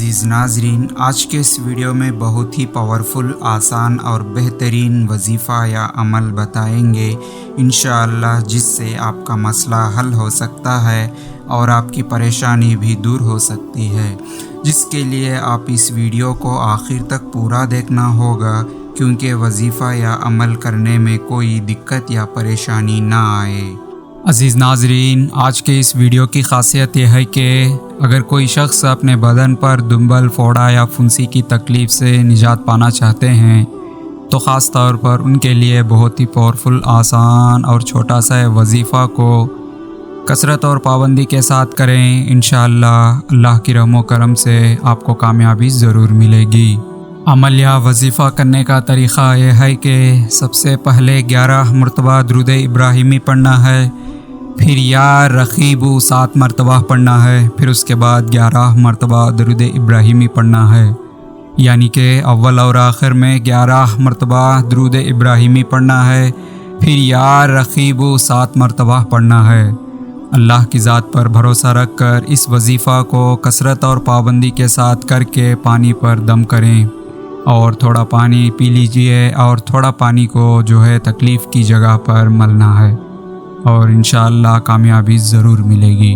عزیز ناظرین، آج کے اس ویڈیو میں بہت ہی پاورفل، آسان اور بہترین وظیفہ یا عمل بتائیں گے انشاءاللہ، جس سے آپ کا مسئلہ حل ہو سکتا ہے اور آپ کی پریشانی بھی دور ہو سکتی ہے، جس کے لیے آپ اس ویڈیو کو آخر تک پورا دیکھنا ہوگا، کیونکہ وظیفہ یا عمل کرنے میں کوئی دقت یا پریشانی نہ آئے۔ عزیز ناظرین، آج کے اس ویڈیو کی خاصیت یہ ہے کہ اگر کوئی شخص اپنے بدن پر دنبل، پھوڑا یا پھنسی کی تکلیف سے نجات پانا چاہتے ہیں تو خاص طور پر ان کے لیے بہت ہی پاورفل، آسان اور چھوٹا سا وظیفہ کو کثرت اور پابندی کے ساتھ کریں، انشاءاللہ اللہ کی رحم و کرم سے آپ کو کامیابی ضرور ملے گی۔ عمل یا وظیفہ کرنے کا طریقہ یہ ہے کہ سب سے پہلے 11 مرتبہ درود ابراہیمی پڑھنا ہے، پھر یا رقیبو 7 مرتبہ پڑھنا ہے، پھر اس کے بعد 11 مرتبہ درود ابراہیمی پڑھنا ہے، یعنی کہ اول اور آخر میں 11 مرتبہ درود ابراہیمی پڑھنا ہے، پھر یا رقیبو 7 مرتبہ پڑھنا ہے۔ اللہ کی ذات پر بھروسہ رکھ کر اس وظیفہ کو کثرت اور پابندی کے ساتھ کر کے پانی پر دم کریں، اور تھوڑا پانی پی لیجئے، اور تھوڑا پانی کو تکلیف کی جگہ پر ملنا ہے، اور انشاءاللہ کامیابی ضرور ملے گی۔